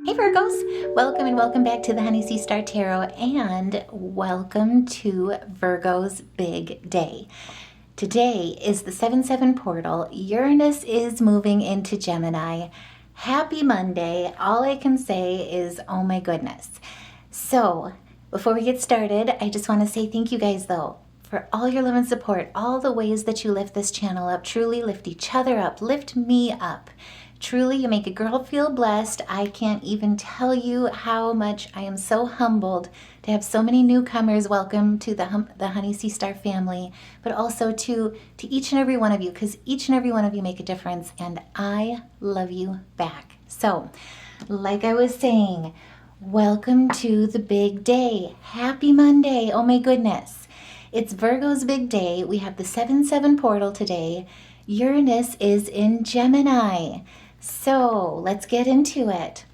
Hey Virgos, welcome and welcome back to the Honey Sea Star Tarot and welcome to Virgo's big day. Today is the 7-7 portal. Uranus is moving into Gemini. Happy Monday. All I can say is, oh my goodness. So before we get started, I just want to say thank you guys though for all your love and support, all the ways that you lift this channel up, truly lift each other up, lift me up. Truly, you make a girl feel blessed. I can't even tell you how much I am so humbled to have so many newcomers. Welcome to the Honey Sea Star family, but also to each and every one of you, because each and every one of you make a difference, and I love you back. So, like I was saying, welcome to the big day. Happy Monday. Oh my goodness. It's Virgo's big day. We have the 7-7 portal today. Uranus is in Gemini. So let's get into it.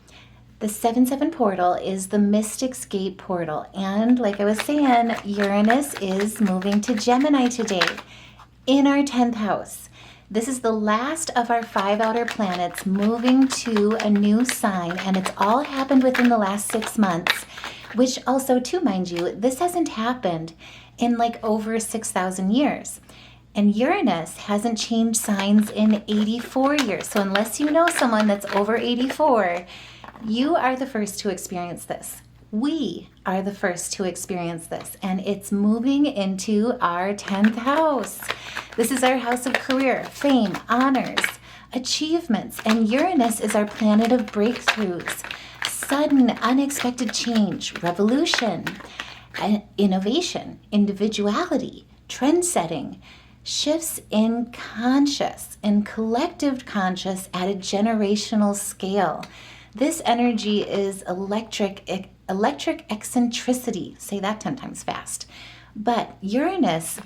The 7-7 portal is the Mystic's Gate portal. And like I was saying, Uranus is moving to Gemini today in our 10th house. This is the last of our 5 outer planets moving to a new sign. And it's all happened within the last 6 months, which also, too, mind you, this hasn't happened in like over 6,000 years. And Uranus hasn't changed signs in 84 years. So unless you know someone that's over 84, you are the first to experience this. We are the first to experience this. And it's moving into our 10th house. This is our house of career, fame, honors, achievements. And Uranus is our planet of breakthroughs, sudden, unexpected change, revolution, innovation, individuality, trend setting, shifts in conscious and collective conscious at a generational scale. This energy is electric eccentricity. Say that 10 times fast. But Uranus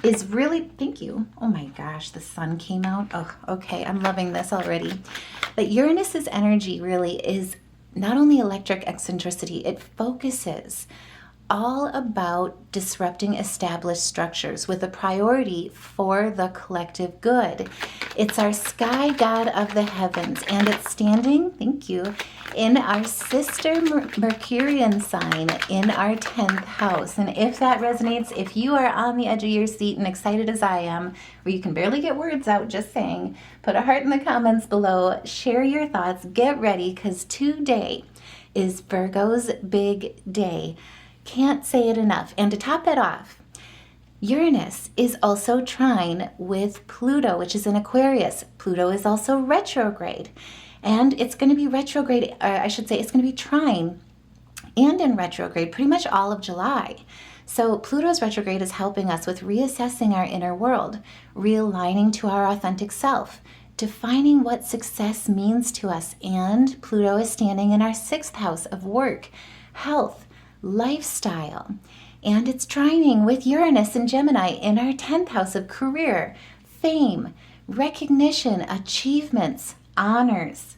is really, thank you. Oh my gosh, the sun came out. Oh, okay, I'm loving this already. But Uranus's energy really is not only electric eccentricity, it focuses all about disrupting established structures with a priority for the collective good. It's our sky god of the heavens, and it's standing, thank you, in our sister Mercurian sign in our 10th house. And if that resonates, if you are on the edge of your seat and excited as I am, where you can barely get words out, just saying, put a heart in the comments below, share your thoughts, get ready, because today is Virgo's big day. Can't say it enough. And to top that off, Uranus is also trine with Pluto, which is in Aquarius. Pluto is also retrograde. And it's going to be retrograde, I should say, it's going to be trine and in retrograde pretty much all of July. So Pluto's retrograde is helping us with reassessing our inner world, realigning to our authentic self, defining what success means to us. And Pluto is standing in our 6th house of work, health, lifestyle, and it's trining with Uranus and Gemini in our 10th house of career, fame, recognition, achievements, honors.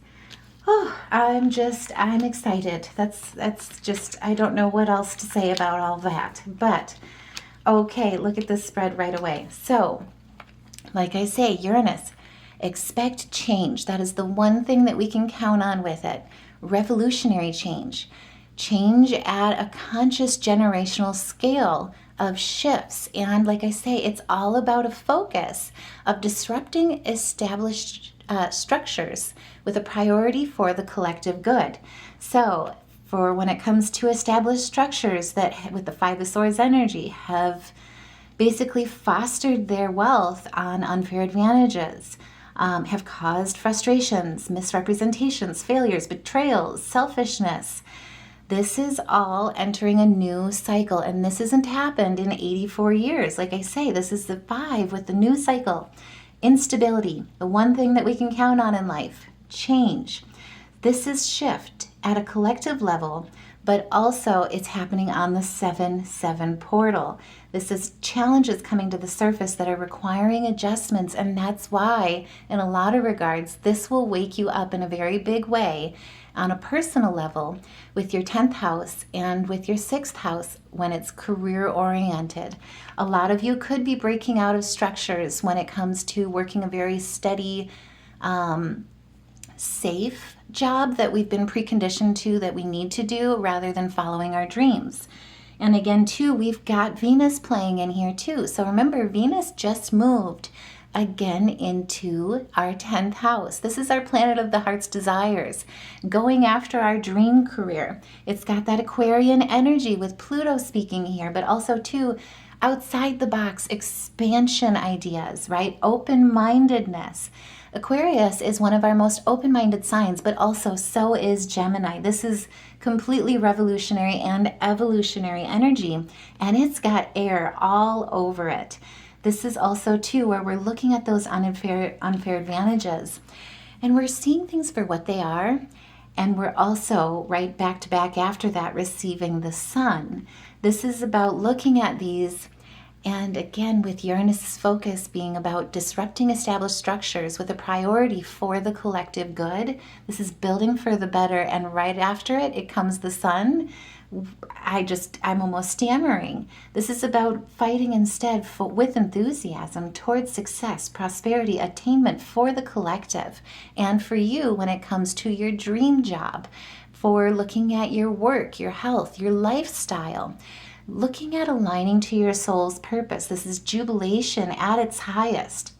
Oh, I'm excited. That's just, I don't know what else to say about all that. But okay, look at this spread right away. So, like I say, Uranus, expect change. That is the one thing that we can count on with it. Revolutionary change. Change at a conscious generational scale of shifts. And like I say, it's all about a focus of disrupting established structures with a priority for the collective good. So for when it comes to established structures that with the 5 of Swords energy have basically fostered their wealth on unfair advantages, have caused frustrations, misrepresentations, failures, betrayals, selfishness. This is all entering a new cycle, and this hasn't happened in 84 years. Like I say, this is the 5 with the new cycle. Instability, the one thing that we can count on in life. Change. This is shift at a collective level, but also it's happening on the 7-7 portal. This is challenges coming to the surface that are requiring adjustments, and that's why, in a lot of regards, this will wake you up in a very big way on a personal level with your 10th house and with your 6th house when it's career oriented. A lot of you could be breaking out of structures when it comes to working a very steady, safe job that we've been preconditioned to that we need to do rather than following our dreams. And again, too, we've got Venus playing in here too. So remember, Venus just moved again into our 10th house. This is our planet of the heart's desires, going after our dream career. It's got that Aquarian energy with Pluto speaking here, but also too, outside the box expansion ideas, right? Open-mindedness. Aquarius is one of our most open-minded signs, but also so is Gemini. This is completely revolutionary and evolutionary energy, and it's got air all over it. This is also too where we're looking at those unfair advantages, and we're seeing things for what they are, and we're also right back to back after that receiving the sun. This is about looking at these. And again, with Uranus' focus being about disrupting established structures with a priority for the collective good. This is building for the better, and right after it comes the sun. I'm almost stammering. This is about fighting instead with enthusiasm towards success, prosperity, attainment for the collective. And for you, when it comes to your dream job, for looking at your work, your health, your lifestyle, looking at aligning to your soul's purpose. This is jubilation at its highest,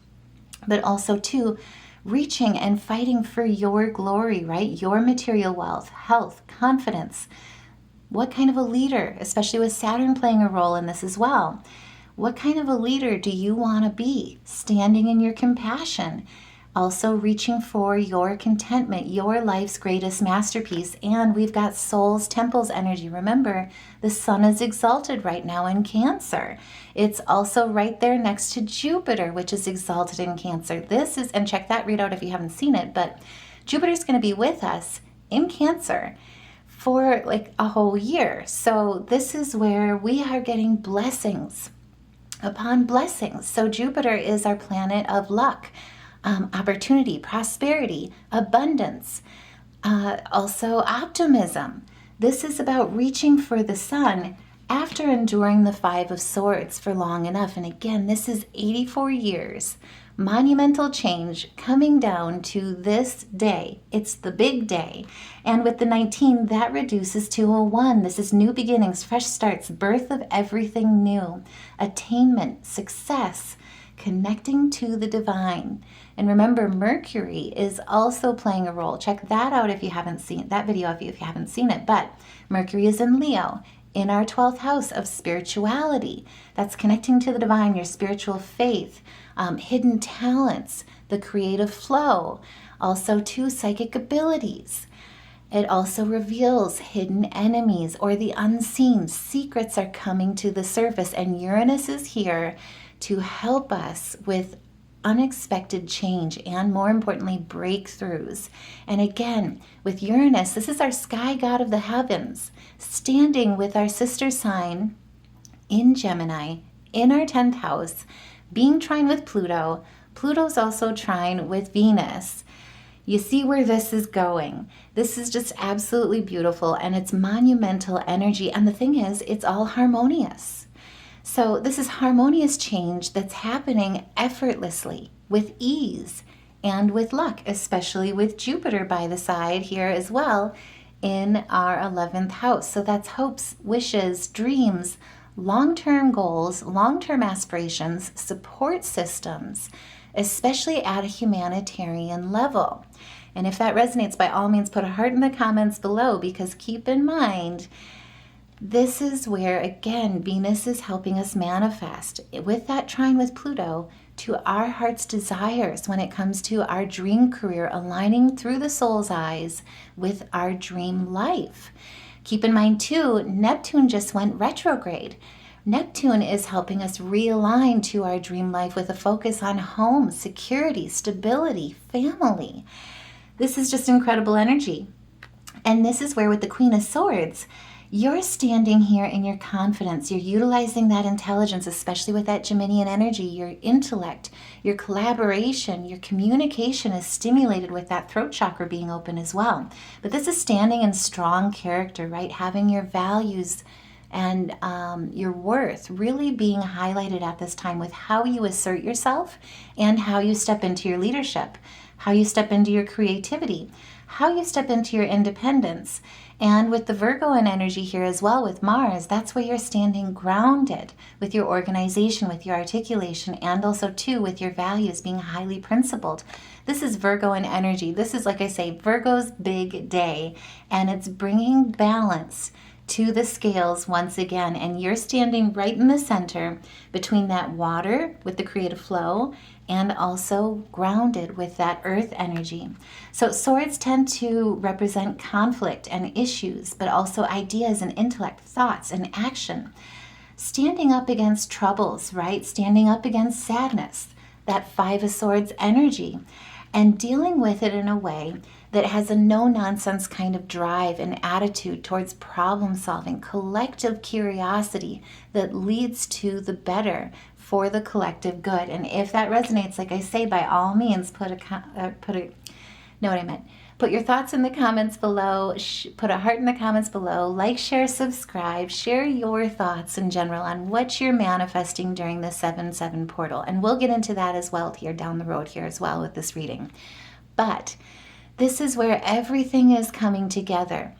but also too, reaching and fighting for your glory, right? Your material wealth, health, confidence. What kind of a leader, especially with Saturn playing a role in this as well? What kind of a leader do you want to be? Standing in your compassion, also reaching for your contentment, your life's greatest masterpiece. And we've got Soul's Temples energy. Remember, the sun is exalted right now in Cancer. It's also right there next to Jupiter, which is exalted in Cancer. This is, and check that readout if you haven't seen it, but Jupiter's going to be with us in Cancer for like a whole year. So this is where we are getting blessings upon blessings. So Jupiter is our planet of luck, opportunity, prosperity, abundance, also optimism. This is about reaching for the sun after enduring the Five of Swords for long enough. And again, this is 84 years, monumental change coming down to this day. It's the big day. And with the 19, that reduces to a 1. This is new beginnings, fresh starts, birth of everything new, attainment, success, connecting to the divine. And remember, Mercury is also playing a role. Check that out if you haven't seen that video, if you haven't seen it. But Mercury is in Leo, in our 12th house of spirituality. That's connecting to the divine, your spiritual faith, hidden talents, the creative flow, also too, psychic abilities. It also reveals hidden enemies or the unseen. Secrets are coming to the surface, and Uranus is here to help us with unexpected change and, more importantly, breakthroughs. And again, with Uranus, this is our sky god of the heavens, standing with our sister sign in Gemini, in our 10th house, being trine with Pluto. Pluto's also trine with Venus. You see where this is going. This is just absolutely beautiful, and it's monumental energy. And the thing is, it's all harmonious. So this is harmonious change that's happening effortlessly, with ease, and with luck, especially with Jupiter by the side here as well in our 11th house. So that's hopes, wishes, dreams, long-term goals, long-term aspirations, support systems, especially at a humanitarian level. And if that resonates, by all means, put a heart in the comments below, because keep in mind, this is where, again, Venus is helping us manifest with that trine with Pluto to our heart's desires when it comes to our dream career, aligning through the soul's eyes with our dream life. Keep in mind, too, Neptune just went retrograde. Neptune is helping us realign to our dream life with a focus on home, security, stability, family. This is just incredible energy. And this is where, with the Queen of Swords, you're standing here in your confidence. You're utilizing that intelligence, especially with that Geminian energy. Your intellect, your collaboration, your communication is stimulated with that throat chakra being open as well. But this is standing in strong character, right? Having your values and your worth really being highlighted at this time with how you assert yourself and how you step into your leadership, how you step into your creativity, how you step into your independence. And with the Virgo in energy here as well with Mars, that's where you're standing grounded with your organization, with your articulation, and also too with your values, being highly principled. This is Virgo in energy. This is, like I say, Virgo's big day, and it's bringing balance to the scales once again, and you're standing right in the center between that water with the creative flow and also grounded with that earth energy. So swords tend to represent conflict and issues, but also ideas and intellect, thoughts and action. Standing up against troubles, right? Standing up against sadness, that Five of Swords energy, and dealing with it in a way that has a no-nonsense kind of drive and attitude towards problem-solving, collective curiosity that leads to the better for the collective good. And if that resonates, like I say, by all means, put your thoughts in the comments below, put a heart in the comments below, like, share, subscribe, share your thoughts in general on what you're manifesting during the 7-7 portal. And we'll get into that as well here down the road here as well with this reading. But this is where everything is coming together.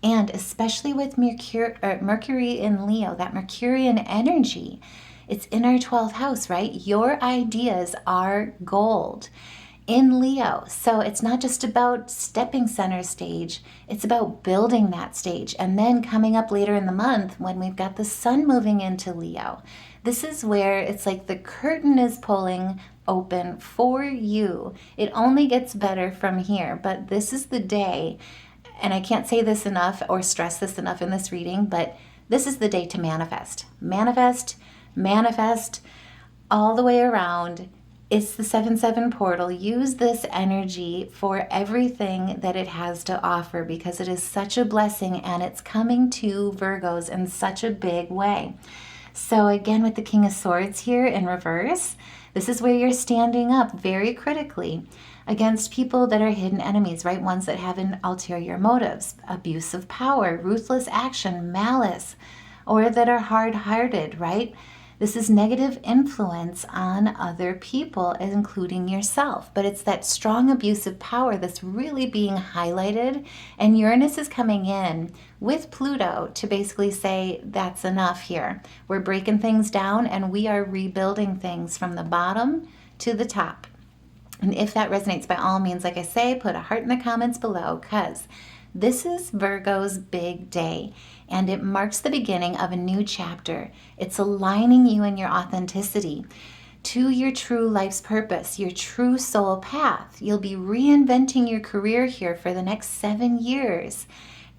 And especially with Mercury in Leo, that Mercurian energy, it's in our 12th house, right? Your ideas are gold in Leo. So it's not just about stepping center stage, it's about building that stage. And then coming up later in the month when we've got the sun moving into Leo, this is where it's like the curtain is pulling open for you. It only gets better from here, but this is the day, and I can't say this enough or stress this enough in this reading, but this is the day to manifest. Manifest all the way around. It's the 7-7 portal. Use this energy for everything that it has to offer because it is such a blessing and it's coming to Virgos in such a big way. So again, with the King of Swords here in reverse, this is where you're standing up very critically against people that are hidden enemies, right? Ones that have an ulterior motives, abuse of power, ruthless action, malice, or that are hard-hearted, right? This is negative influence on other people, including yourself. But it's that strong abuse of power that's really being highlighted. And Uranus is coming in with Pluto to basically say, that's enough here. We're breaking things down and we are rebuilding things from the bottom to the top. And if that resonates, by all means, like I say, put a heart in the comments below, because this is Virgo's big day, and it marks the beginning of a new chapter. It's aligning you and your authenticity to your true life's purpose, your true soul path. You'll be reinventing your career here for the next 7 years,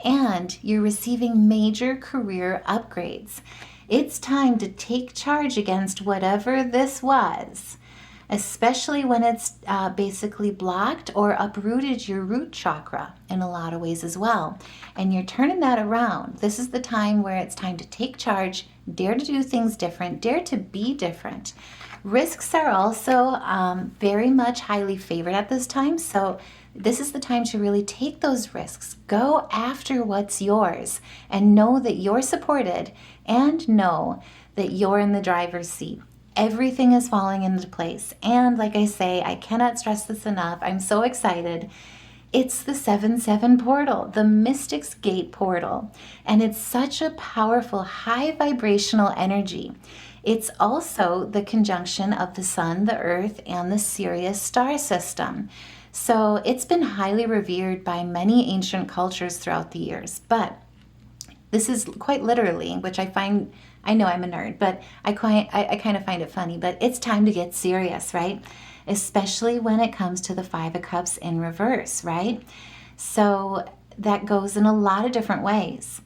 and you're receiving major career upgrades. It's time to take charge against whatever this was, especially when it's basically blocked or uprooted your root chakra in a lot of ways as well. And you're turning that around. This is the time where it's time to take charge, dare to do things different, dare to be different. Risks are also very much highly favored at this time. So this is the time to really take those risks. Go after what's yours and know that you're supported and know that you're in the driver's seat. Everything is falling into place. And like I say, I cannot stress this enough. I'm so excited. It's the 7-7 portal, the Mystic's Gate portal. And it's such a powerful, high vibrational energy. It's also the conjunction of the sun, the earth, and the Sirius star system. So it's been highly revered by many ancient cultures throughout the years. But this is quite literally, which I know I'm a nerd, but I kind of find it funny, but it's time to get serious, right? Especially when it comes to the 5 of Cups in reverse, right? So that goes in a lot of different ways.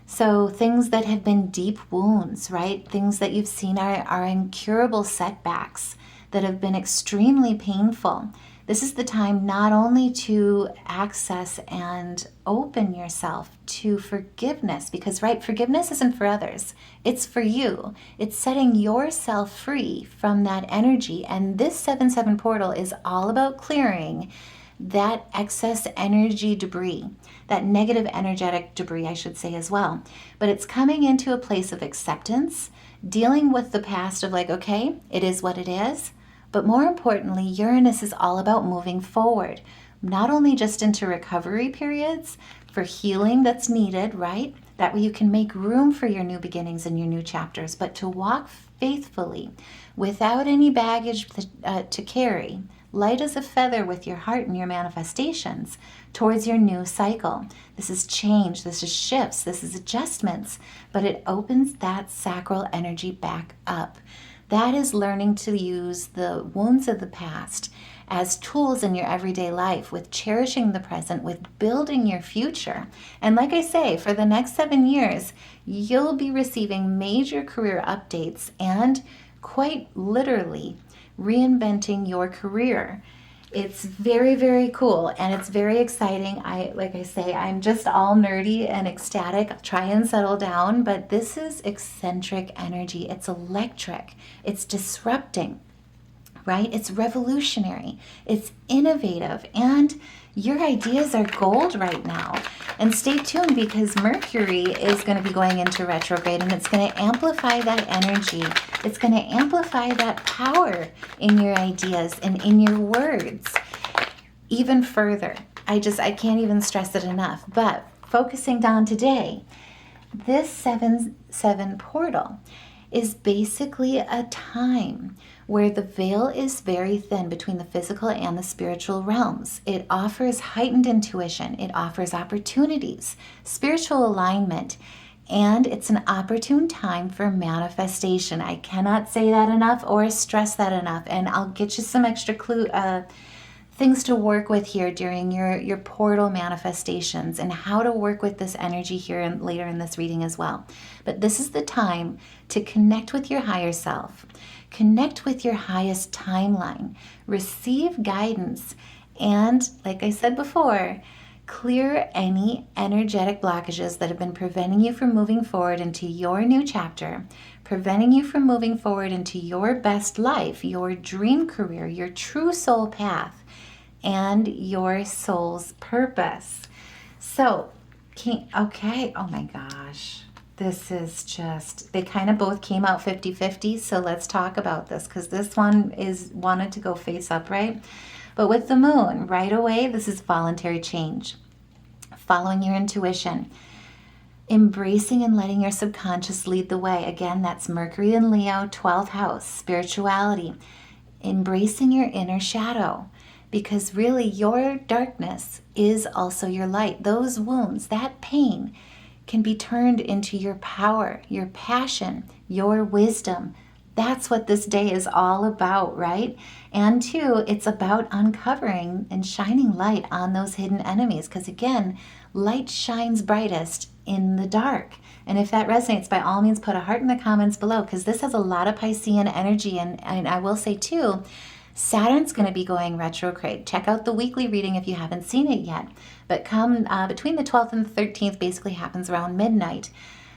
So things that have been deep wounds, right? Things that you've seen are incurable setbacks that have been extremely painful. This is the time not only to access and open yourself to forgiveness, because, right, forgiveness isn't for others. It's for you. It's setting yourself free from that energy. And this 7-7 portal is all about clearing that excess energy debris, that negative energetic debris, I should say as well. But it's coming into a place of acceptance, dealing with the past of like, okay, it is what it is. But more importantly, Uranus is all about moving forward, not only just into recovery periods for healing that's needed, right? That way you can make room for your new beginnings and your new chapters, but to walk faithfully without any baggage to carry, light as a feather with your heart and your manifestations towards your new cycle. This is change, this is shifts, this is adjustments, but it opens that sacral energy back up. That is learning to use the wounds of the past as tools in your everyday life, with cherishing the present, with building your future. And like I say, for the next 7 years, you'll be receiving major career updates and quite literally reinventing your career. It's very, very cool, and it's very exciting. Like I say, I'm just all nerdy and ecstatic. I'll try and settle down, but this is eccentric energy. It's electric. It's disrupting, right? It's revolutionary. It's innovative, and your ideas are gold right now. And stay tuned, because Mercury is going to be going into retrograde, and it's going to amplify that energy. It's going to amplify that power in your ideas and in your words even further. I can't even stress it enough. But focusing down today, this 7/7 portal is basically a time where the veil is very thin between the physical and the spiritual realms. It offers heightened intuition. It offers opportunities, spiritual alignment, and it's an opportune time for manifestation. I cannot say that enough or stress that enough. And I'll get you some extra things to work with here during your portal manifestations, and how to work with this energy here and later in this reading as well. But this is the time to connect with your higher self, connect with your highest timeline, receive guidance, and like I said before, clear any energetic blockages that have been preventing you from moving forward into your new chapter, preventing you from moving forward into your best life, your dream career, your true soul path, and your soul's purpose. So, okay, oh my gosh. This is just, they kind of both came out 50-50, so let's talk about this, because this one wanted to go face up, right? But with the moon, right away, this is voluntary change. Following your intuition. Embracing and letting your subconscious lead the way. Again, that's Mercury in Leo, 12th house, spirituality. Embracing your inner shadow. Because really, your darkness is also your light. Those wounds, that pain, can be turned into your power, your passion, your wisdom. That's what this day is all about, right? And two, it's about uncovering and shining light on those hidden enemies. Because again, light shines brightest in the dark. And if that resonates, by all means, put a heart in the comments below, because this has a lot of Piscean energy. And I will say too, Saturn's going to be going retrograde. Check out the weekly reading if you haven't seen it yet. But come between the 12th and the 13th, basically happens around midnight.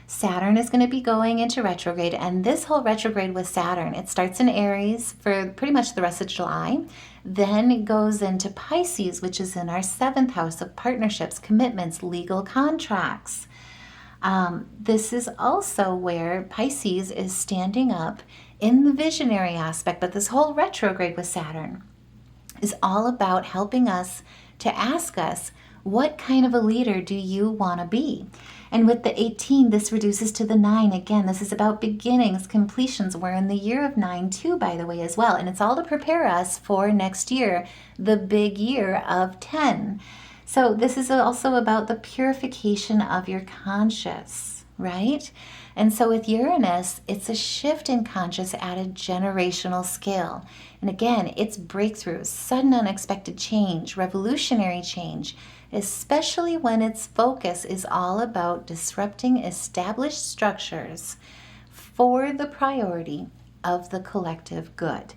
Saturn is going to be going into retrograde, and this whole retrograde with Saturn, it starts in Aries for pretty much the rest of July. Then it goes into Pisces, which is in our 7th house of partnerships, commitments, legal contracts. This is also where Pisces is standing up in the visionary aspect, but this whole retrograde with Saturn is all about helping us to ask us, what kind of a leader do you want to be? And with the 18, this reduces to the 9. Again, this is about beginnings, completions. We're in the year of 9 too, by the way, as well. And it's all to prepare us for next year, the big year of 10. So this is also about the purification of your conscious, right? And so with Uranus, it's a shift in conscious at a generational scale. And again, it's breakthroughs, sudden unexpected change, revolutionary change, especially when its focus is all about disrupting established structures for the priority of the collective good.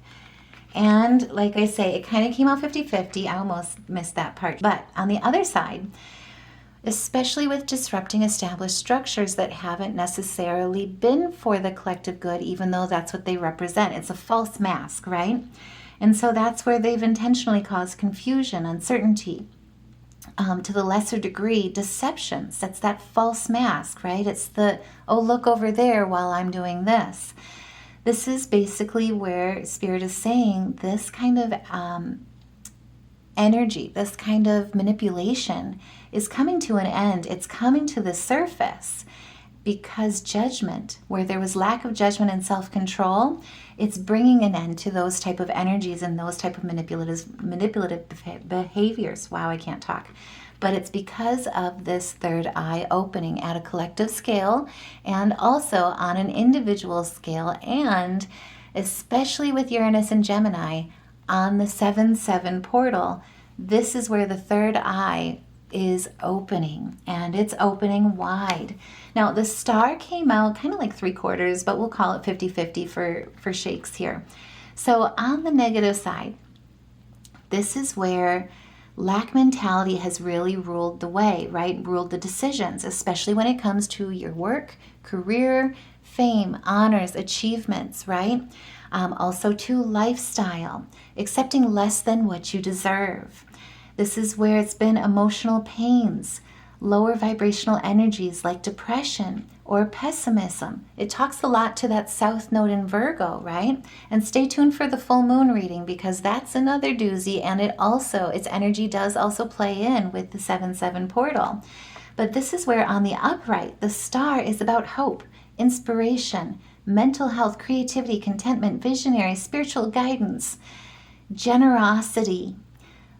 And like I say, it kind of came out 50-50. I almost missed that part. But on the other side, especially with disrupting established structures that haven't necessarily been for the collective good, even though that's what they represent. It's a false mask, right? And so that's where they've intentionally caused confusion, uncertainty, to the lesser degree, deceptions. That's that false mask, right? It's the, oh, look over there while I'm doing this. This is basically where Spirit is saying this kind of energy, this kind of manipulation is coming to an end. It's coming to the surface because judgment, where there was lack of judgment and self-control, it's bringing an end to those type of energies and those type of manipulative behaviors. Wow, I can't talk. But it's because of this third eye opening at a collective scale and also on an individual scale, and especially with Uranus and Gemini on the 7-7 portal. This is where the third eye is opening, and it's opening wide. Now, the star came out kind of like 3/4, but we'll call it 50-50 for shakes here. So on the negative side, this is where lack mentality has really ruled the way, right? Ruled the decisions, especially when it comes to your work, career, fame, honors, achievements, right? Also to lifestyle, accepting less than what you deserve. This is where it's been emotional pains, lower vibrational energies like depression or pessimism. It talks a lot to that south node in Virgo, right? And stay tuned for the full moon reading, because that's another doozy, and its energy does also play in with the 7-7 portal. But this is where on the upright, the star is about hope, inspiration, mental health, creativity, contentment, visionary, spiritual guidance, generosity,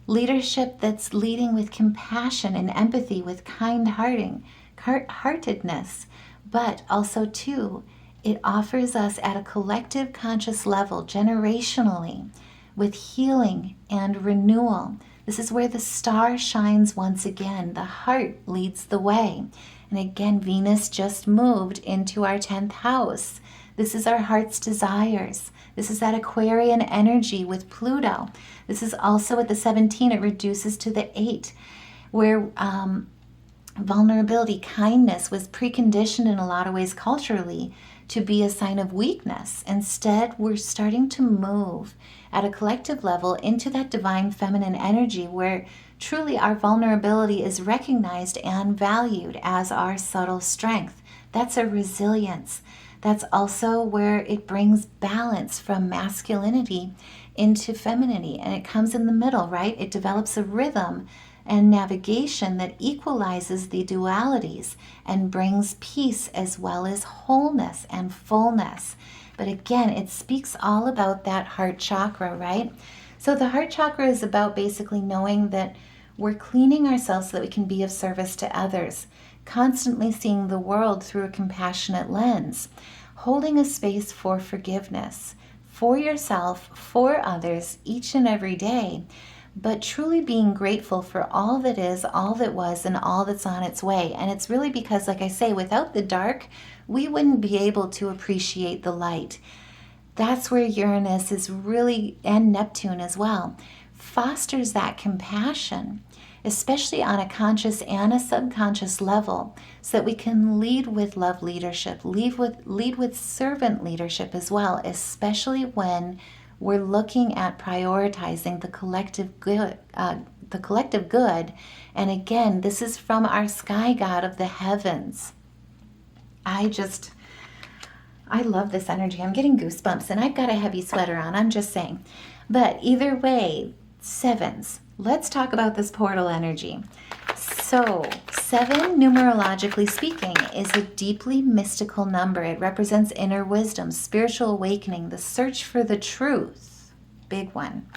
leadership that's leading with compassion and empathy, with kind-heartedness. But also, too, it offers us at a collective conscious level, generationally, with healing and renewal. This is where the star shines once again. The heart leads the way. And again, Venus just moved into our 10th house. This is our heart's desires. This is that Aquarian energy with Pluto. This is also at the 17, it reduces to the 8, where vulnerability, kindness was preconditioned in a lot of ways culturally to be a sign of weakness. Instead, we're starting to move at a collective level into that divine feminine energy where truly our vulnerability is recognized and valued as our subtle strength. That's a resilience. That's also where it brings balance from masculinity into femininity, and it comes in the middle, right? It develops a rhythm and navigation that equalizes the dualities and brings peace as well as wholeness and fullness. But again, it speaks all about that heart chakra, right? So the heart chakra is about basically knowing that we're cleaning ourselves so that we can be of service to others, constantly seeing the world through a compassionate lens, holding a space for forgiveness, for yourself, for others, each and every day, but truly being grateful for all that is, all that was, and all that's on its way. And it's really because, like I say, without the dark, we wouldn't be able to appreciate the light. That's where Uranus is really, and Neptune as well, fosters that compassion, especially on a conscious and a subconscious level, so that we can lead with love leadership, lead with servant leadership as well, especially when we're looking at prioritizing the collective good. And again, this is from our sky god of the heavens. I love this energy. I'm getting goosebumps, and I've got a heavy sweater on, I'm just saying. But either way, sevens. Let's talk about this portal energy. So, 7, numerologically speaking, is a deeply mystical number. It represents inner wisdom, spiritual awakening, the search for the truth. Big one.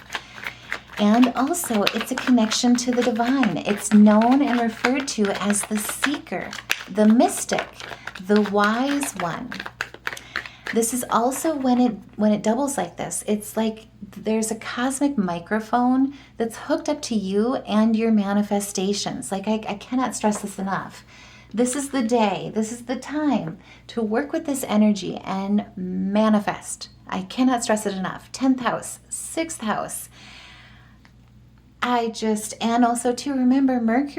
And also, it's a connection to the divine. It's known and referred to as the seeker, the mystic, the wise one. This is also when it doubles like this. It's like there's a cosmic microphone that's hooked up to you and your manifestations. Like I cannot stress this enough. This is the day, this is the time to work with this energy and manifest. I cannot stress it enough. 10th house, 6th house. And also to remember Mars,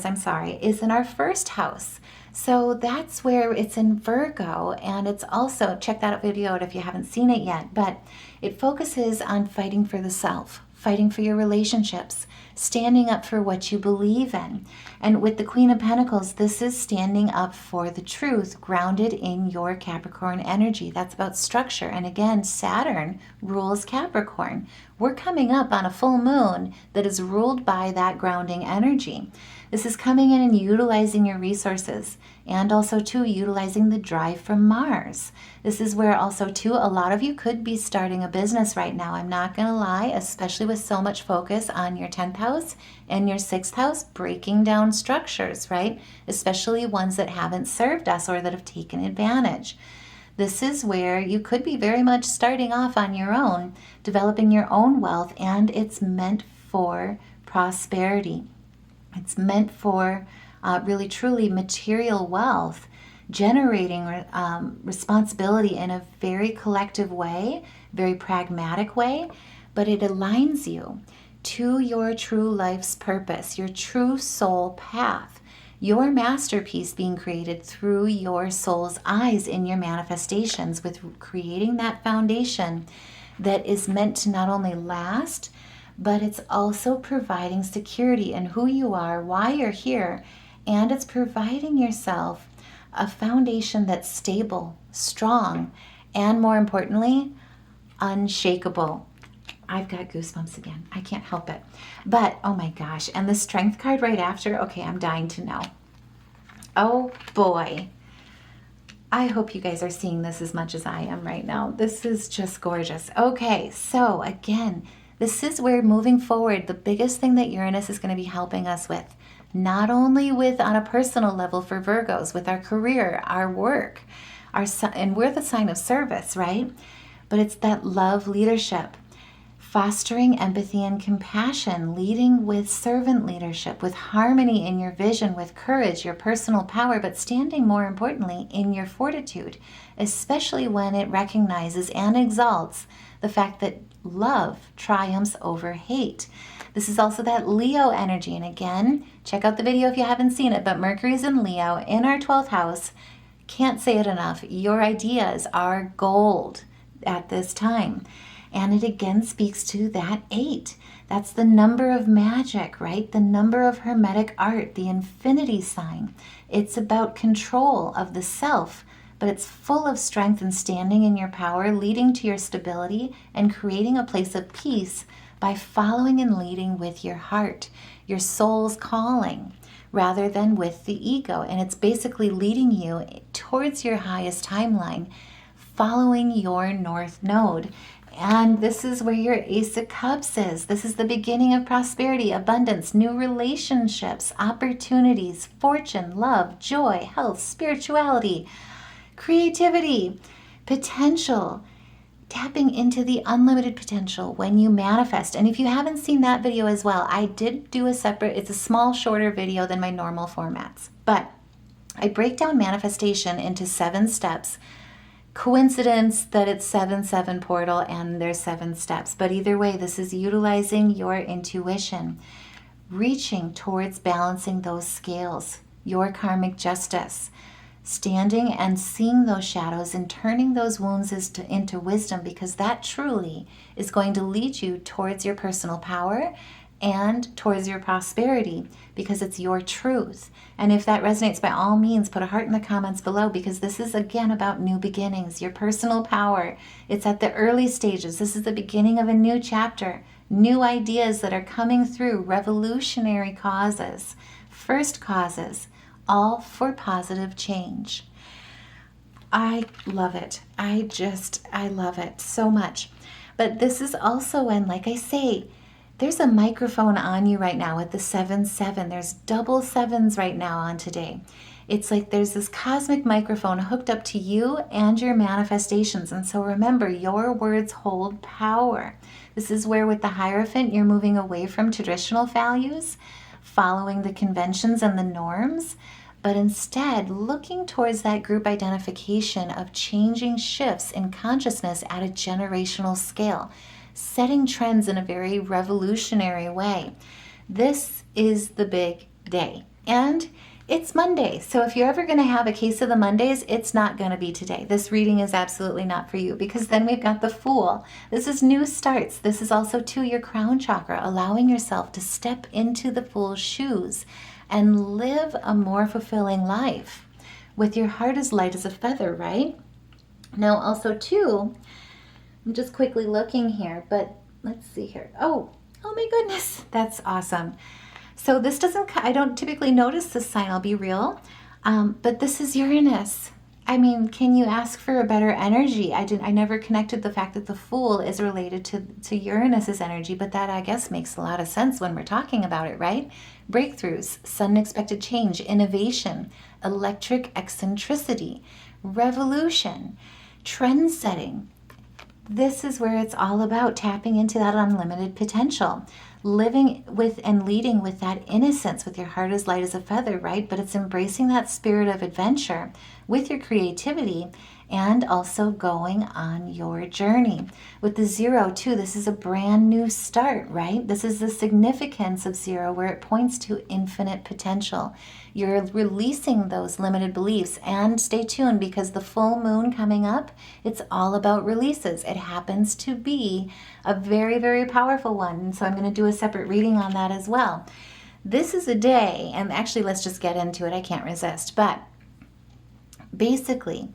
is in our first house. So that's where it's in Virgo, and it's also, check that video out if you haven't seen it yet, but it focuses on fighting for the self, fighting for your relationships, standing up for what you believe in. And with the Queen of Pentacles, this is standing up for the truth, grounded in your Capricorn energy. That's about structure. And again, Saturn rules Capricorn. We're coming up on a full moon that is ruled by that grounding energy. This is coming in and utilizing your resources, and also too utilizing the drive from Mars. This is where also too a lot of you could be starting a business right now. I'm not going to lie, especially with so much focus on your 10th house and your 6th house, breaking down structures, right? Especially ones that haven't served us or that have taken advantage. This is where you could be very much starting off on your own, developing your own wealth, and it's meant for prosperity. It's meant for really truly material wealth, generating responsibility in a very collective way, very pragmatic way, but it aligns you to your true life's purpose, your true soul path, your masterpiece being created through your soul's eyes in your manifestations, with creating that foundation that is meant to not only last, but it's also providing security in who you are, why you're here, and it's providing yourself a foundation that's stable, strong, and more importantly, unshakable. I've got goosebumps again. I can't help it. But, oh my gosh, and the Strength card right after, okay, I'm dying to know. Oh boy. I hope you guys are seeing this as much as I am right now. This is just gorgeous. Okay, so again, this is where moving forward, the biggest thing that Uranus is going to be helping us with, not only with on a personal level for Virgos, with our career, our work, and we're the sign of service, right? But it's that love leadership, fostering empathy and compassion, leading with servant leadership, with harmony in your vision, with courage, your personal power, but standing more importantly in your fortitude, especially when it recognizes and exalts the fact that love triumphs over hate. This is also that Leo energy. And again, check out the video if you haven't seen it, but Mercury's in Leo in our 12th house. Can't say it enough. Your ideas are gold at this time. And it again speaks to that 8. That's the number of magic, right? The number of hermetic art, the infinity sign. It's about control of the self, but it's full of strength and standing in your power, leading to your stability and creating a place of peace by following and leading with your heart, your soul's calling, rather than with the ego. And it's basically leading you towards your highest timeline, following your north node. And this is where your Ace of Cups is. This is the beginning of prosperity, abundance, new relationships, opportunities, fortune, love, joy, health, spirituality, creativity, potential, tapping into the unlimited potential when you manifest. And if you haven't seen that video as well, I did do a separate, it's a small, shorter video than my normal formats. But I break down manifestation into 7 steps. Coincidence that it's 7-7 portal and there's 7 steps. But either way, this is utilizing your intuition, reaching towards balancing those scales, your karmic justice, standing and seeing those shadows and turning those wounds into wisdom, because that truly is going to lead you towards your personal power and towards your prosperity, because it's your truth. And if that resonates, by all means, put a heart in the comments below, because this is again about new beginnings, your personal power. It's at the early stages. This is the beginning of a new chapter, new ideas that are coming through, revolutionary causes, first causes, all for positive change. I love it. I love it so much. But this is also when, like I say, there's a microphone on you right now at the 7-7. There's double 7s right now on today. It's like there's this cosmic microphone hooked up to you and your manifestations. And so remember, your words hold power. This is where with the Hierophant, you're moving away from traditional values, following the conventions and the norms, but instead looking towards that group identification of changing shifts in consciousness at a generational scale, setting trends in a very revolutionary way. This is the big day. And It's Monday, so if you're ever going to have a case of the Mondays, it's not going to be today. This reading is absolutely not for you, because then we've got the Fool. This is new starts. This is also to your crown chakra, allowing yourself to step into the Fool's shoes and live a more fulfilling life with your heart as light as a feather, right? Now also too, I'm just quickly looking here, but let's see here. Oh my goodness, that's awesome. So this I don't typically notice this sign, I'll be real, but this is Uranus. I mean, can you ask for a better energy? I never connected the fact that the Fool is related to Uranus's energy, but that I guess makes a lot of sense when we're talking about it, right? Breakthroughs, sudden expected change, innovation, electric eccentricity, revolution, trend setting. This is where it's all about tapping into that unlimited potential, living with and leading with that innocence, with your heart as light as a feather, right? But it's embracing that spirit of adventure with your creativity and also going on your journey. With the 0 too, this is a brand new start, right? This is the significance of 0, where it points to infinite potential. You're releasing those limited beliefs, and stay tuned, because the full moon coming up, it's all about releases. It happens to be a very, very powerful one, and so I'm going to do a separate reading on that as well. This is a day, and actually let's just get into it. I can't resist, but basically,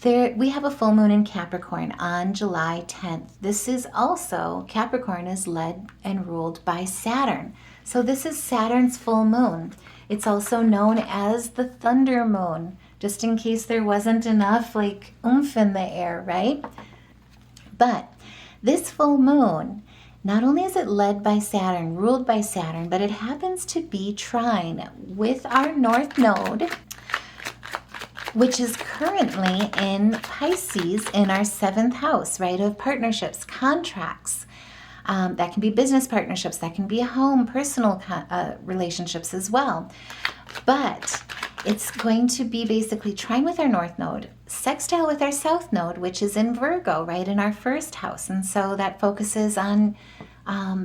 we have a full moon in Capricorn on July 10th. This is also, Capricorn is led and ruled by Saturn. So this is Saturn's full moon. It's also known as the thunder moon, just in case there wasn't enough like oomph in the air, right? But this full moon, not only is it led by Saturn, ruled by Saturn, but it happens to be trine with our North Node, which is currently in Pisces in our 7th house, right, of partnerships, contracts. That can be business partnerships, that can be a home, personal relationships as well. But it's going to be basically trine with our North Node, sextile with our South Node, which is in Virgo, right, in our 1st house. And so that focuses on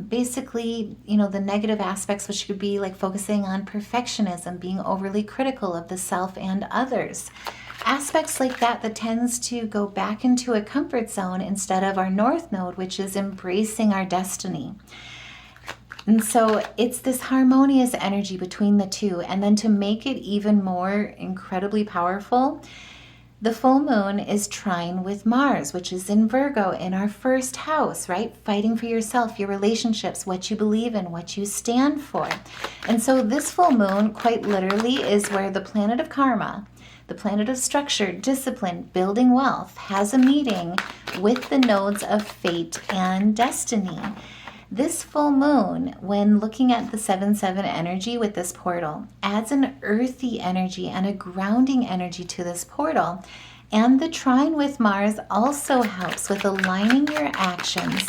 basically, the negative aspects, which could be like focusing on perfectionism, being overly critical of the self and others. Aspects like that tends to go back into a comfort zone instead of our North Node, which is embracing our destiny. And so it's this harmonious energy between the two. And then to make it even more incredibly powerful, the full moon is trine with Mars, which is in Virgo in our 1st house, right? Fighting for yourself, your relationships, what you believe in, what you stand for. And so this full moon, quite literally, is where the planet of karma, the planet of structure, discipline, building wealth, has a meeting with the nodes of fate and destiny. This full moon, when looking at the 7-7 energy with this portal, adds an earthy energy and a grounding energy to this portal. And the trine with Mars also helps with aligning your actions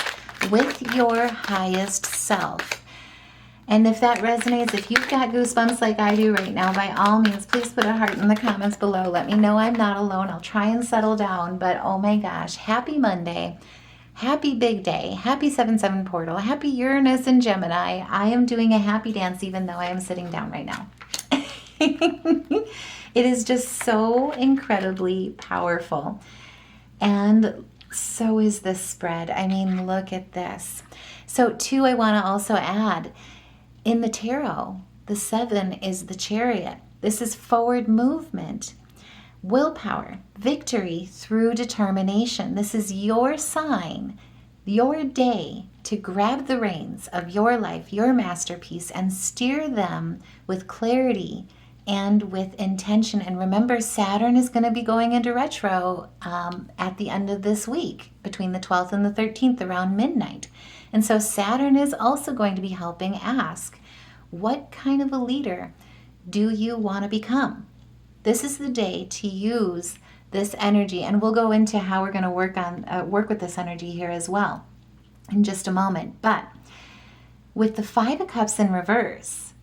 with your highest self. And if that resonates, if you've got goosebumps like I do right now, by all means, please put a heart in the comments below. Let me know I'm not alone. I'll try and settle down. But oh my gosh, happy Monday. Happy big day. Happy 7-7 portal. Happy Uranus and Gemini. I am doing a happy dance even though I am sitting down right now. It is just so incredibly powerful. And so is this spread. I mean, look at this. So too, I want to also add, in the tarot, the 7 is the Chariot. This is forward movement, willpower, victory through determination. This is your sign, your day to grab the reins of your life, your masterpiece, and steer them with clarity and with intention. And remember, Saturn is going to be going into retro at the end of this week, between the 12th and the 13th, around midnight. And so Saturn is also going to be helping ask, what kind of a leader do you want to become? This is the day to use this energy, and we'll go into how we're going to work with this energy here as well in just a moment. But with the 5 of Cups in reverse,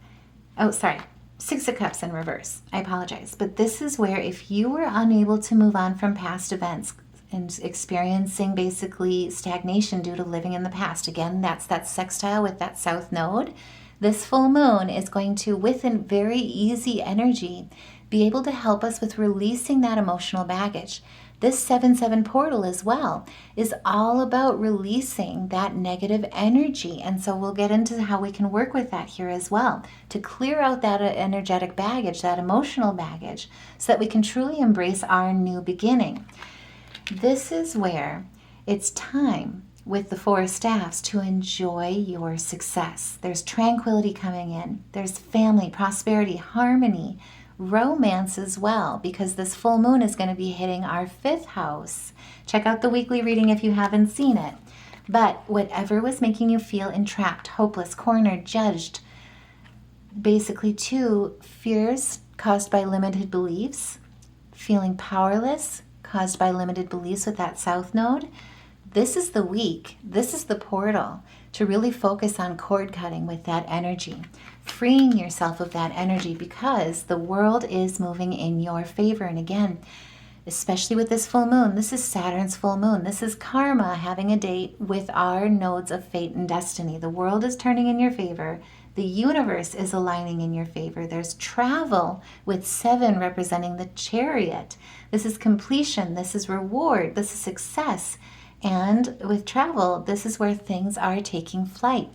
6 of Cups in reverse, I apologize. But this is where, if you were unable to move on from past events and experiencing basically stagnation due to living in the past, again, that's that sextile with that South Node. This full moon is going to, with a very easy energy, be able to help us with releasing that emotional baggage. This 7/7 portal as well is all about releasing that negative energy. And so we'll get into how we can work with that here as well to clear out that energetic baggage, that emotional baggage, so that we can truly embrace our new beginning. This is where it's time with the Four of Staffs to enjoy your success. There's tranquility coming in. There's family, prosperity, harmony, romance as well, because this full moon is going to be hitting our 5th house. Check out the weekly reading if you haven't seen it. But whatever was making you feel entrapped, hopeless, cornered, judged, basically too, fears caused by limited beliefs, feeling powerless caused by limited beliefs with that South Node, this is the week, this is the portal to really focus on cord cutting with that energy, freeing yourself of that energy, because the world is moving in your favor. And again, especially with this full moon, this is Saturn's full moon. This is karma having a date with our nodes of fate and destiny. The world is turning in your favor. The universe is aligning in your favor. There's travel with 7 representing the Chariot. This is completion. This is reward. This is success. And with travel, this is where things are taking flight.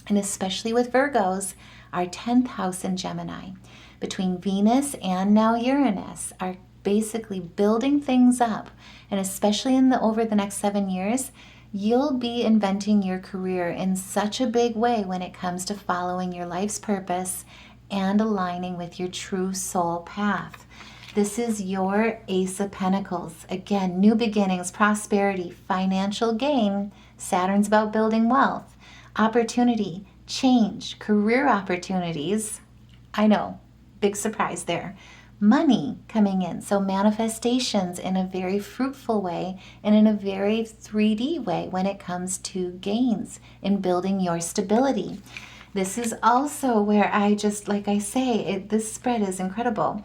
And especially with Virgos, our 10th house in Gemini, between Venus and now Uranus, are basically building things up. And especially over the next 7 years, you'll be inventing your career in such a big way when it comes to following your life's purpose and aligning with your true soul path. This is your Ace of Pentacles. Again, new beginnings, prosperity, financial gain. Saturn's about building wealth, opportunity, change, career opportunities. I know, big surprise there. Money coming in. So manifestations in a very fruitful way and in a very 3D way when it comes to gains in building your stability. This is also where like I say, this spread is incredible.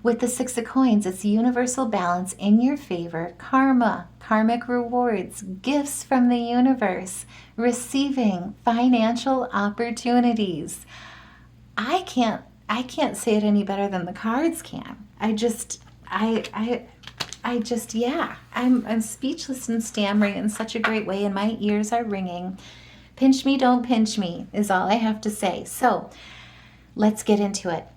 With the 6 of Coins, it's universal balance in your favor, karma, karmic rewards, gifts from the universe, receiving financial opportunities. I can't say it any better than the cards can. I'm speechless and stammering in such a great way, and my ears are ringing. Pinch me, don't pinch me is all I have to say. So let's get into it.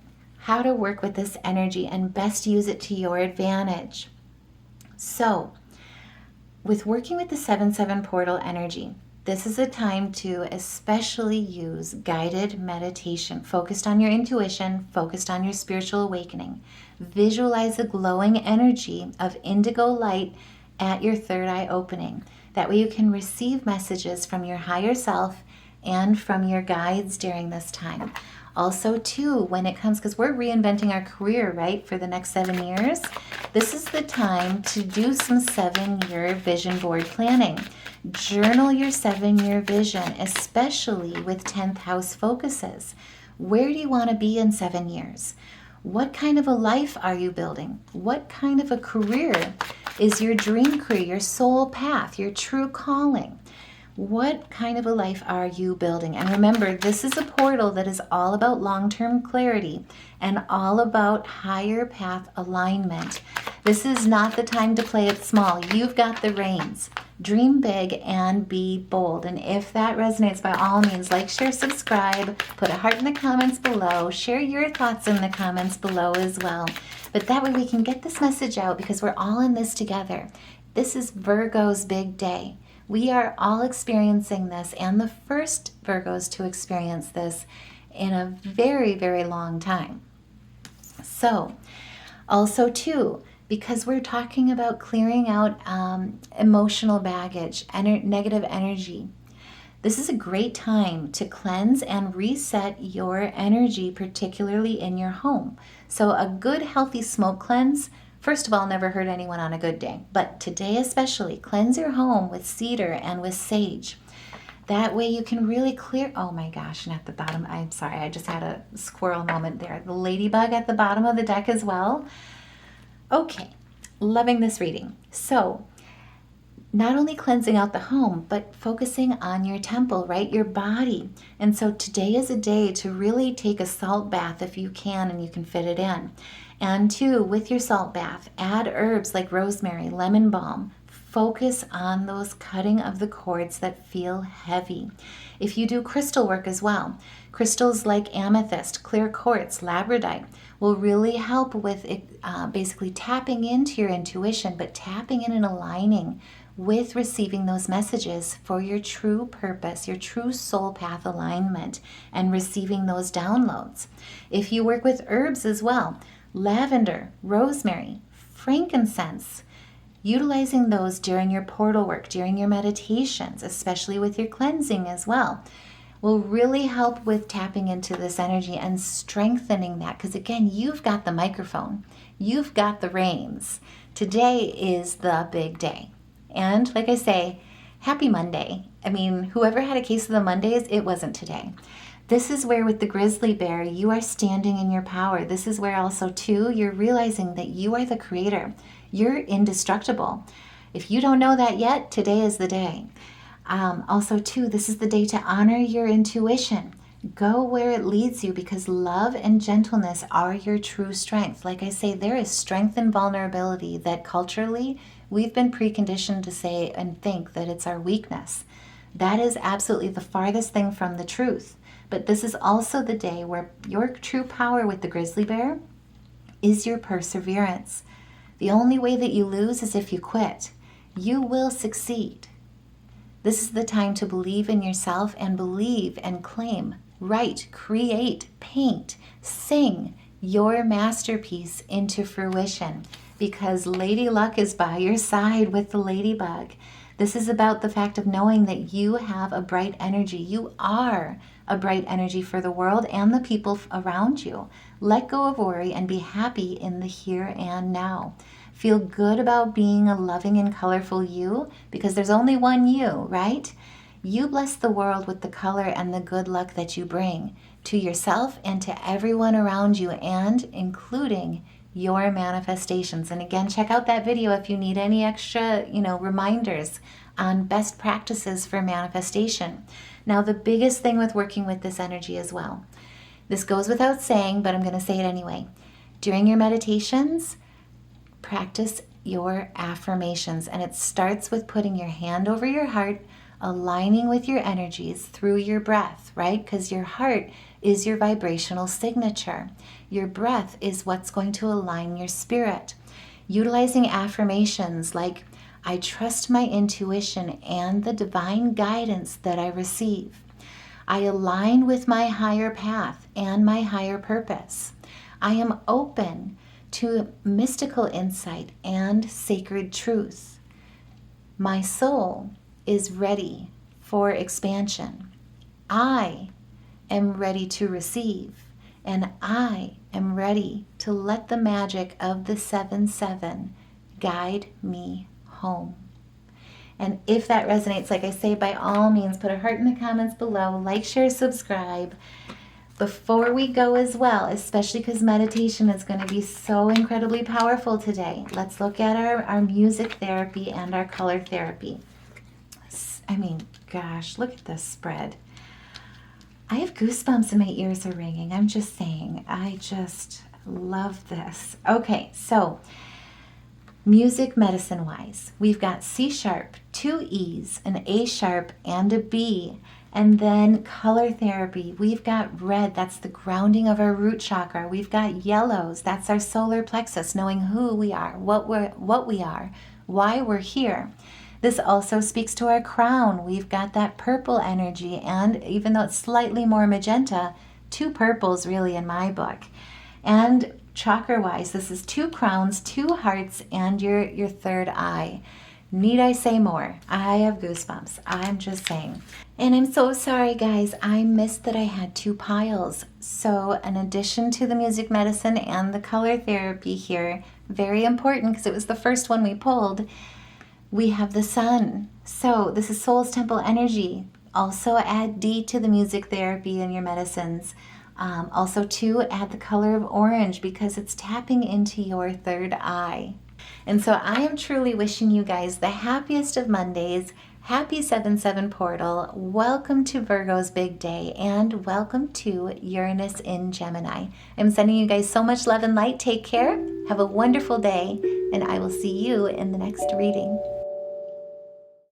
How to work with this energy and best use it to your advantage. So, with working with the 7/7 portal energy, this is a time to especially use guided meditation, focused on your intuition, focused on your spiritual awakening. Visualize the glowing energy of indigo light at your third eye opening. That way you can receive messages from your higher self and from your guides during this time. Also, too, when it comes, because we're reinventing our career, right, for the next 7 years, this is the time to do some 7-year vision board planning. Journal your 7-year vision, especially with 10th house focuses. Where do you want to be in 7 years? What kind of a life are you building? What kind of a career is your dream career, your soul path, your true calling? What kind of a life are you building? And remember, this is a portal that is all about long-term clarity and all about higher path alignment. This is not the time to play it small. You've got the reins. Dream big and be bold. And if that resonates, by all means, like, share, subscribe, put a heart in the comments below, share your thoughts in the comments below as well. But that way we can get this message out, because we're all in this together. This is Virgo's big day. We are all experiencing this, and the first Virgos to experience this in a very, very long time. So, also too, because we're talking about clearing out emotional baggage, negative energy, this is a great time to cleanse and reset your energy, particularly in your home. So a good, healthy smoke cleanse, first of all, never hurt anyone on a good day. But today especially, cleanse your home with cedar and with sage. That way you can really clear, oh my gosh, and at the bottom, I'm sorry, I just had a squirrel moment there. The ladybug at the bottom of the deck as well. Okay, loving this reading. So not only cleansing out the home, but focusing on your temple, right? Your body. And so today is a day to really take a salt bath if you can and you can fit it in. And two, with your salt bath, add herbs like rosemary, lemon balm. Focus on those cutting of the cords that feel heavy. If you do crystal work as well, crystals like amethyst, clear quartz, labradorite will really help with it, basically tapping into your intuition, but tapping in and aligning with receiving those messages for your true purpose, your true soul path alignment, and receiving those downloads. If you work with herbs as well, lavender, rosemary, frankincense, utilizing those during your portal work, during your meditations, especially with your cleansing as well, will really help with tapping into this energy and strengthening that. Because again, you've got the microphone, you've got the reins. Today is the big day. And like I say, happy Monday. I mean, whoever had a case of the Mondays, it wasn't today. This is where with the grizzly bear, you are standing in your power. This is where also too, you're realizing that you are the creator. You're indestructible. If you don't know that yet, today is the day. Also too, this is the day to honor your intuition. Go where it leads you, because love and gentleness are your true strength. Like I say, there is strength in vulnerability that culturally we've been preconditioned to say and think that it's our weakness. That is absolutely the farthest thing from the truth. But this is also the day where your true power with the grizzly bear is your perseverance. The only way that you lose is if you quit. You will succeed. This is the time to believe in yourself and believe and claim, write, create, paint, sing your masterpiece into fruition, because Lady Luck is by your side with the ladybug. This is about the fact of knowing that you have a bright energy. You are a bright energy for the world and the people around you. Let go of worry and be happy in the here and now. Feel good about being a loving and colorful you, because there's only one you, right? You bless the world with the color and the good luck that you bring to yourself and to everyone around you, and including your manifestations. And again, check out that video if you need any extra, reminders on best practices for manifestation. Now, the biggest thing with working with this energy as well, this goes without saying, but I'm going to say it anyway. During your meditations, practice your affirmations, and it starts with putting your hand over your heart, aligning with your energies through your breath, right? Because your heart is your vibrational signature. Your breath is what's going to align your spirit. Utilizing affirmations like, I trust my intuition and the divine guidance that I receive. I align with my higher path and my higher purpose. I am open to mystical insight and sacred truth. My soul is ready for expansion. I am ready to receive, and I am ready to let the magic of the 7/7 guide me home. And if that resonates, like I say, by all means, put a heart in the comments below, like, share, subscribe. Before we go as well, especially because meditation is going to be so incredibly powerful today, let's look at our music therapy and our color therapy. I mean, gosh, look at this spread. I have goosebumps and my ears are ringing. I'm just saying, I just love this. Okay, so music medicine-wise, we've got C sharp, 2 E's, an A sharp, and a B. And then color therapy, we've got red, that's the grounding of our root chakra. We've got yellows, that's our solar plexus, knowing who we are, what we are, why we're here. This also speaks to our crown. We've got that purple energy, and even though it's slightly more magenta, 2 purples really in my book. And chakra-wise, this is 2 crowns, 2 hearts, and your third eye. Need I say more? I have goosebumps. I'm just saying. And I'm so sorry, guys. I missed that I had 2 piles. So in addition to the music medicine and the color therapy here, very important because it was the first one we pulled, we have the sun. So this is Soul's Temple energy. Also add D to the music therapy and your medicines. Also, too, add the color of orange because it's tapping into your third eye. And so I am truly wishing you guys the happiest of Mondays. Happy 7/7 portal. Welcome to Virgo's big day, and welcome to Uranus in Gemini. I'm sending you guys so much love and light. Take care. Have a wonderful day, and I will see you in the next reading.